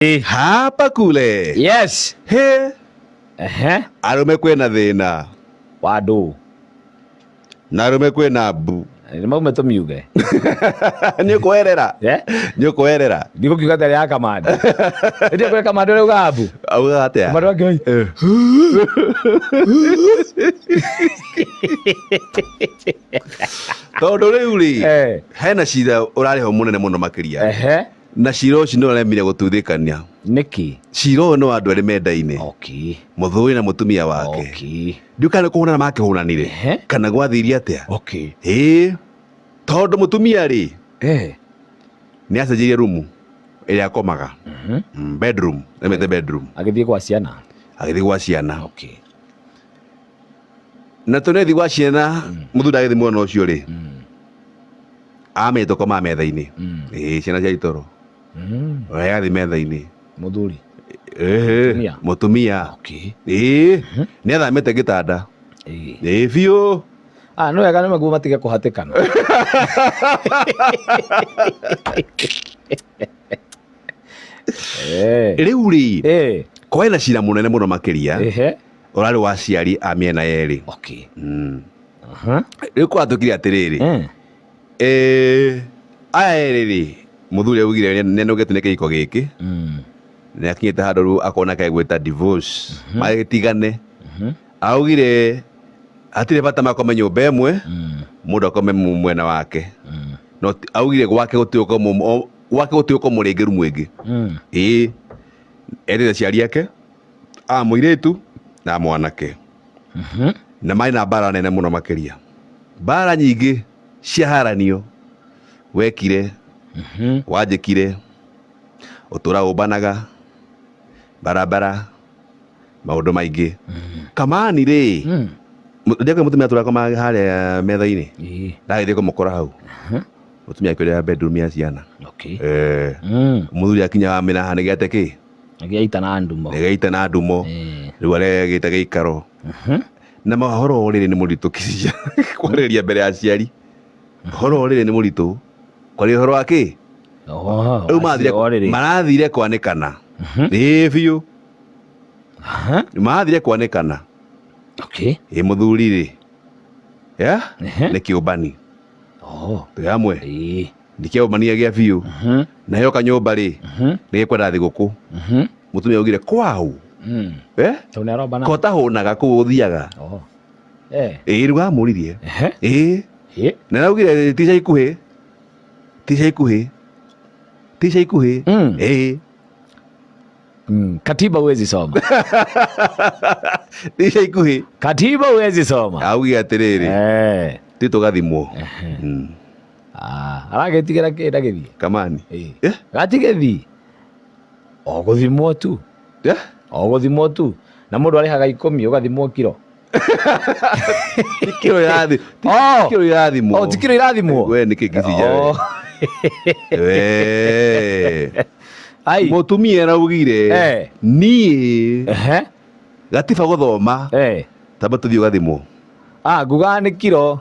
Hapa kule. Yes. He. Arume kwena thina. Wadu. Na arume kwena bu. Ni maume tumiuge. Ni kuerera. Ni kuerera. Ndiko kigatari ya kamandi. Ndio kwa kamandi leo gabu. Auga atia. Kamandi wake. Tondu riu ri. Hena cira urari ho munene muno makiria. Na cira ucio no aremire gututhikania. Niki. Cira ucio no andu ari mendaine. Okay. Muthuri na mutumia wake. Okay. Ndiukane kuhunana makihunanire. Kana gwathiria atia. Okay. Tondu mutumia ri. Ni acenjirie rumu iria akomaga. Bedroom. Nemete bedroom. Agithie kwa ciana. Agithie kwa ciana. Okay. Na tunethi gwa ciana muthuri agithi mwana ucio ri. Ame tokoma metha-ini. Ciana cia itoro. Agathi metha-ini. Muthuri. Mutumia. Okay. Ni athamite gitanda. Biu. No wega nĩmaguo matige kũhatĩkana. Rĩu rĩ kwĩna cira mũnene mũno makĩria ũrarĩ wa aciari a mĩena yerĩ. Rĩu kwatũkire atĩrĩrĩ aya erĩ rĩ mũthuri augire nĩanogete nĩ kĩhiko gĩkĩ nĩakinyĩte handũ rĩu akona kegwĩta divorce magĩtigane. Augire hatirĩ bata makome nyũmba ĩmwe mũndũ akome mwena wake. No augire gwake gũtĩ ũkomũ rĩngĩ rumu ĩngĩ. Erĩte aciari ake a mũirĩtu na mwanake na marĩ na mbara nene mũno makĩria. Mbara nyingĩ ciaharanio wekire wanjĩkire ũtũra ũmbanaga barabara maũndũ maingĩ. Kamani rĩ ndekwe mutumia turakoma harĩa metha-inĩ ndagĩthiĩ kũmũkora hau mutumia akĩrĩa bedroom ya ciana. Muthuri akinya amĩna nĩgĩate kĩ nĩgĩaita na ndumo rĩu aregĩte gĩikaro na mahoro rĩrĩ nĩ mũritũ kĩcia kwarĩrĩria mbere ya aciari. Horo rĩrĩ nĩ mũritũ kwaria ũhoro wa kĩ rĩu marathire kwanĩkana biũ marathire kwanĩkana. Muthuri rĩ nĩ kĩũmbani twĩ hamwe ndikĩũmbania gĩa biũ nayo kanyũmba rĩ nĩgĩkwenda thigũkũ. Mutumia augire kwau kotahũnaga kũu ũthiaga rĩu amũririe na naugire tica ikuhĩ Katiba huwezi soma. Tisha ikuhĩ. Katiba huwezi soma. Augire atĩrĩrĩ titũgathimwo. Aragĩtigĩra kĩ ndagĩthiĩ Kamani. Gatigĩthiĩ o gũthimwo tu na mũndũ arĩhaga 10 ũgathimwo kiro. Kiro irathimwo. Ti kiro irathimwo. We nĩ kĩngĩcija we. Mutumia araugire niĩ gatiba gũthoma tamba tũthiĩ ũgathimwo. Ngugaga nĩ kiro.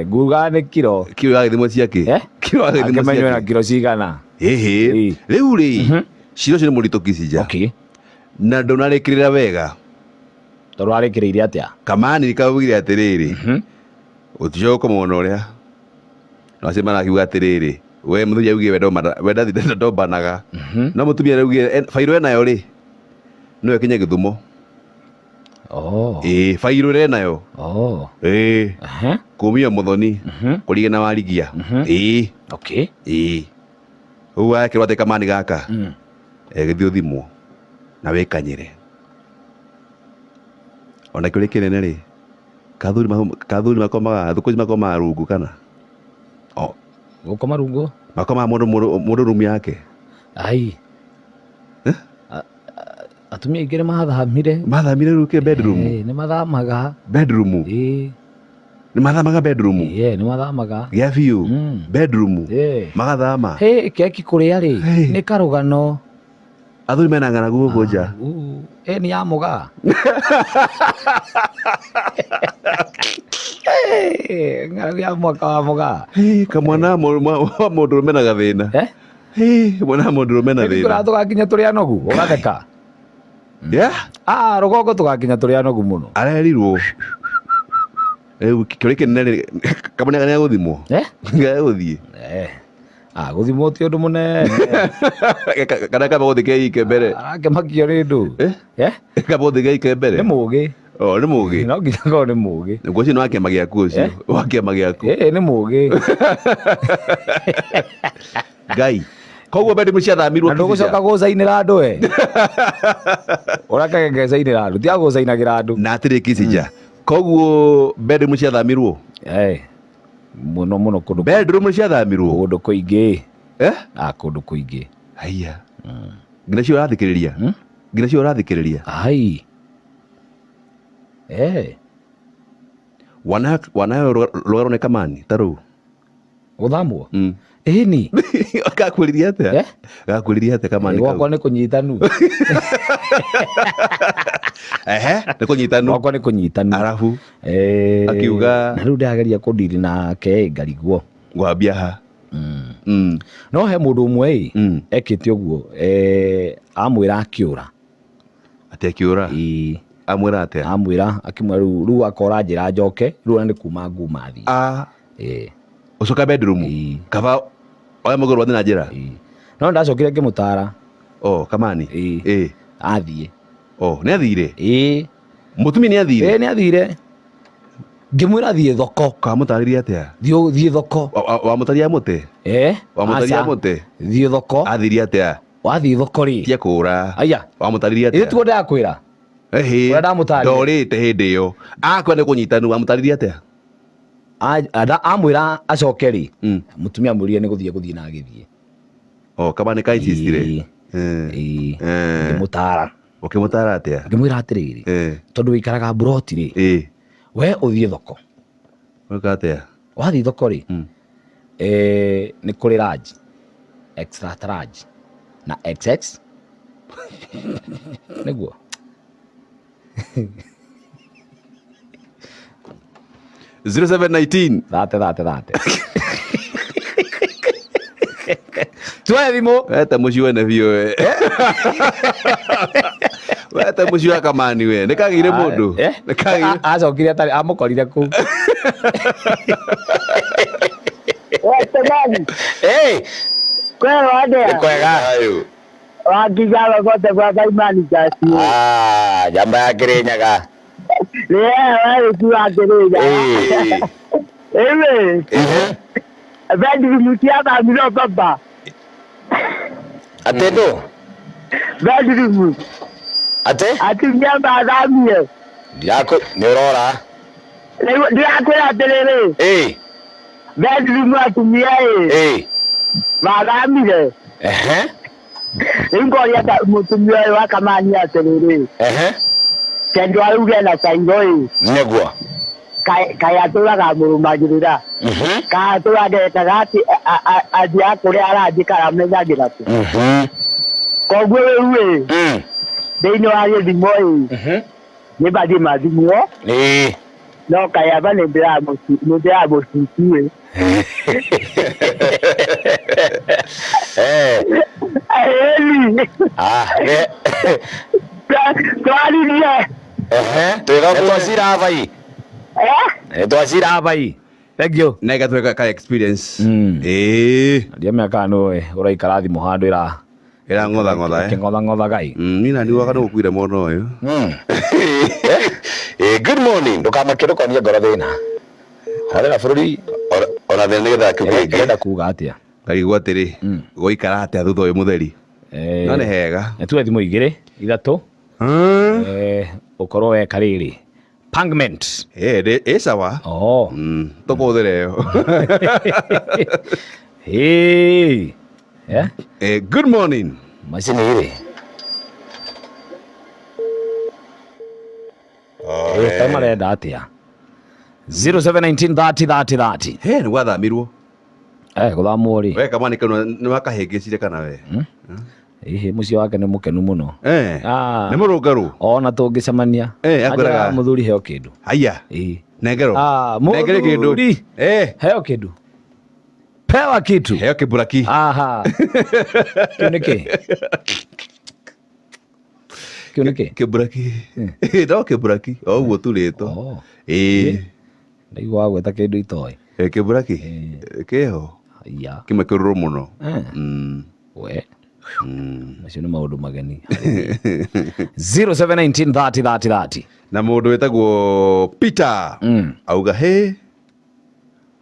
Ngugaga nĩ kiro. Kiro irathimwo cia kĩ? Kiro irathimwo cia kĩ? Kiro cigana? Rĩu rĩ cira ũcio nĩ mũritũ kĩcija na ndũnarĩkĩrĩra wega. Tondũ arĩkĩrĩire atĩa? Kamani kaugire atĩrĩrĩ ũticoka kũmwona ũrĩa no acio marakiuga atĩrĩrĩ we muthuri augire wenda thitenda ndombanaga no mutumia augire fairo enayo ri no ekinye Githumo. Fairo ri enayo kumia Muthoni kurigana warigia. Ugu akirwo ati Kamani gaka gĩthiĩ ũthimwo na wĩkanyĩre ona kĩrĩ kĩnene rĩ kathuri makomaga thukũ makomaga rungu kana gũkoma rungu makomaga mũndũ rumu yake. Atumia aingĩ mathamire rĩu kĩ bedroom. Nĩ mathamaga bedroom. Nĩ mathamaga bedroom. Nĩ mathamaga gĩa biũ bedroom magathama. Keki kũrĩa rĩ nĩ karũgano. Athuri mena ng'aragu gũkũ nja. Nĩ ya mũgaa. Ng'aragu ya mwaka wa mũgaa. Kamwana wa mũndũ mena gathĩna. mwana mundu rumena thina Nĩkũra tũgakinya tũrĩ anogu ũgatheka. Rũgongo tũgakinya tũrĩ anogu mũno. Arerirwo kĩũria kĩnene kamũnene nĩ agũthimwo gũthiĩ gũthimwo ti ũndũ mũnene kana kaba gũthĩ keike mbere akemakio nĩ ndũ kaba gũthĩ keike mbere nĩ mũgĩ nĩ mũgĩ no nginya korwo nĩ mũgĩ nĩguo ũcio nĩ wa kĩama gĩaku ũcio wa kĩama gĩaku nĩ mũgĩ Ngai koguo mbere mũciathamirwo na ndũgũcoka gũcainĩra andũ ũrake ngecainĩra andũ tiga gũcainagĩra andũ na atĩrĩ Kissinger koguo mbere mũciathamirwo mũno mũno kũndũ bedroom mũciathamirwo kũndũ kũingĩ kũndũ kũingĩ haiya ngina cio ũrathikĩrĩria ngina cio ũrathikĩrĩria wanayo rũgaro nĩ kamani ta rũu gũthamwo ĩni gakwĩririe atĩa gakwĩririe atĩa kamani gwakwa nĩ kũnyitanu nĩ kũnyitanu gwakwa nĩ kũnyitanu arabu akiuga na rĩu ndageria kũndiri nake ngarigwo ngwambia ha no he mũndũ ũmwe ekĩte ũguo amwĩra akĩũra atĩ akĩũra amwĩra atĩa amwĩra akĩmwĩra rĩu akora njĩra njoke rĩu nĩ kuma nguma thiĩ ũcoka bedroom kaba oya mũgũrũ wathi na njĩra no ndacokire ngĩmũtara kamani athiĩ nĩ athire mũtumia nĩ athire nĩ athire ngĩmwĩra thiĩ thoko kamũtarĩria atĩa thiĩ thoko wamũtaria mũte wamũtaria mũte thiĩ thoko athirie atĩa wathiĩ thoko rĩ tia kũra wamũtarĩria atĩa tuo ndakwĩra ndorĩte hĩndĩ ĩyo akwenda kũnyitanu wamũtarĩria atĩa amwĩra acoke rĩ mũtumia amwĩrire nĩ gũthiĩ na agĩthiĩ kaba nĩ kaicicire ngĩmũtara ũkĩmũtara atĩa ngĩmwĩra atĩrĩrĩ tondũ wĩikaraga mburoti rĩ we ũthiĩ thoko wĩka atĩa wathiĩ thoko rĩ nĩ kũrĩ large extra large na XX nĩguo 0719 tuoye thimũ wete mũciĩ wene biũ wete mũciĩ wa kamani we nĩ kagĩire mũndũ acokire atarĩ amũkorire kũu kwega ndĩa kwega wakigaga gote gwa kaimani jasi jamba ya Kĩrĩnyaga wewe kiwa Kĩrĩnyaga bedroom cia miro baba atendo bedroom ati nyamba thamie yako nĩ ũrora ndirakwĩra atĩrĩrĩ bedroom atumia mathamire ngoria mũtumia ũyũ wa kamani atĩrĩrĩ kendo auge na cairo nĩguo kaĩ atũraga mũrũmagĩrĩra kaĩ atũragekaga atĩ athiaga kũrĩa arathiĩ karamenyagĩra kũ koguo rĩu thĩinĩ wa gĩthimo nĩ bathiĩ mathimwo no kaĩ aba nĩ ndĩramũcuki twaririe twacira bai twacira bai thank you nega tweka ka experience ndia mĩaka nũ ũraikara thimũ handũ ng'otha kĩng'otha gai niĩ na ndiuaga nĩ gũkuire mũno ũyũ good morning ndũkamake ndũkonie ngoro thĩna harĩ na bũrũri ona thĩna nĩgetha kĩrenda kuga atĩa ngarigwo atĩrĩ gũikara atĩa thutha ũyũ mũtheri no nĩ hega nĩtuoe thimũ igĩrĩ ithatũ ũkorwo weka rĩrĩ pangment sawa tũkũhũthĩra ĩyo good morning macini ĩrĩ marenda atĩa 0719 nĩ gwathamirwo gũthamwo rĩ we kamani kanua nĩ wakahĩngĩcire kana we mũciĩ wake nĩ mũkenu mũno nĩ mũrũngarũ ona tũngĩcemania akwĩraga mũthuri heo kĩndũ haiya nengerwo nengere kĩndũ heo kĩndũ Pewa kitu. Heo kiburaki. Aha. Kioneke. Kioneke. Kiburaki. No kiburaki. Oguo turito. Ndaigua gweta kindu itoe. Kiburaki. Kiho. Ya. Kima kiruru muno. We. Macio nĩ maũndũ mageni. 0719303030. Na mũndũ wĩtagwo Peter auga he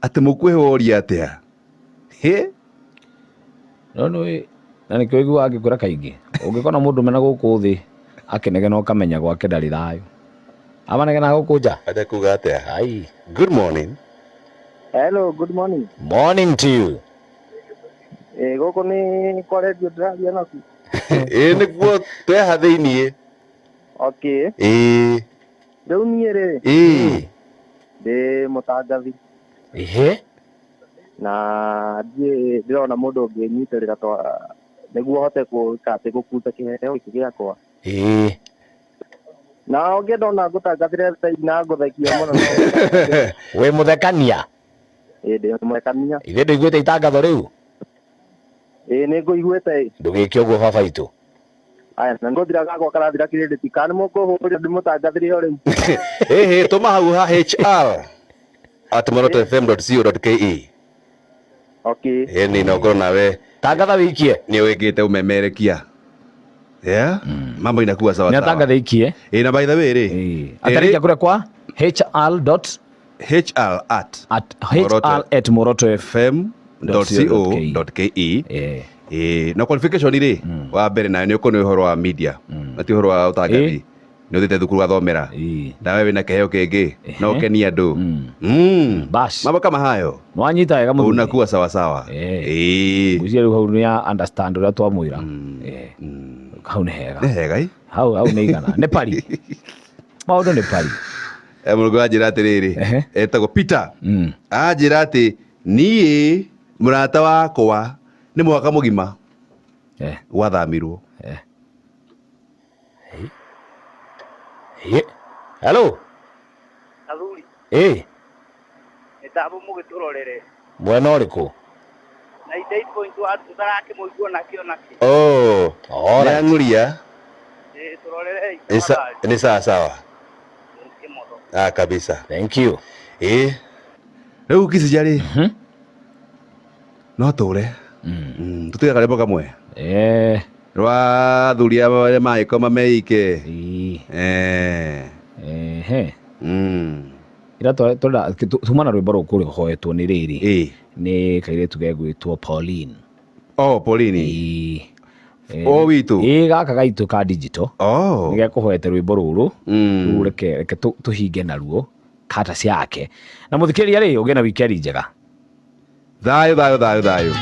atĩ mũkwĩhoria atĩa no na nĩkĩo iguaga ngĩkwĩra kaingĩ ũngĩkona mũndũ mena gũkũ thĩ akĩnegena ũkamenya gwake ndarĩ thayũ amanegena gũkũ nja aja kuga atĩa. Good morning. Hello, good morning. Morning to you. Gũkũ nĩ kwa radio ndĩraria naku. Nĩguo tweha thĩiniĩ. Okay. Rĩu niĩ rĩ ndĩ mũtangathi na ndiĩ ndĩrona mũndũ ũngĩnyitĩrĩra nĩguo hote gũkuta kĩheo gĩkĩ gĩakwa. Na ũngĩenda ona ngũtangathĩre na ngũthekia mũno. Wĩ mũthekania? Ndĩ mũthekania. Ithuĩ ndũiguĩte itangatho rĩu? Nĩ ngũiguĩte. Ndũgĩke ũguo baba itũ. Aya na ngũthira gakwa karathira credit kana mũkũhũrĩra ndĩmũtangathĩre o rĩu. Tũma hau ha hr@morotofm.co.ke. Okay. Nĩ nokorwo nawe tangatha wikie nĩ wĩkĩte umemerekia. Mambo inakuwa sawa sawa. Nĩ tangatha ikie. Na by the way atarĩkia kũrĩa kwa hr@morotofm.co.ke. Na qualification ri wa mbere nayo nĩ ũkoniĩ ũhoro wa media na ti ũhoro wa ũtangathi. Nĩ ũthĩte thukuru gathomera na wewe wĩna kĩheo kĩngĩ no ũkenia andũ. Mambo kama hayo nĩ wanyita wega mũthuri. Unakuwa sawa sawa. Ngwĩciria rĩu hau nĩ understand ũrĩa twamwĩra. Hau nĩ hega. Nĩ hega hau nĩ igana. Nĩ pari maũndũ nĩ pari. Mũrũgũ anjĩra atĩrĩrĩ etagwo Peter anjĩra atĩ niĩ mũrata wakwa nĩ mwaka mũgima gwathamirwo. Hello. Athuri. Nĩtabo mũgĩtũrorere. Mwena ũrĩkũ? 98.1 tutarakĩmũigua nakĩo nakĩ. Nĩ ang'uria. Tũrorere. Nĩ sawa sawa. Kabisa. Thank you. Rĩu kisi jarĩ no tũre tũtiga karĩmbo kamwe rwa athuri arĩa magĩkoma meike. ira tuma na rwĩmbo rũkũ rũhoetwo nĩ rĩrĩ nĩ kairĩtu gegwĩtwo Pauline. Pauline witũ gaka gaitũ ka digital nĩ gekũhoete rwĩmbo rũrũ rĩu reke tũhinge naruo kata ciake na mũthikĩria rĩ ũgĩe na wikendi njega. Thayũ.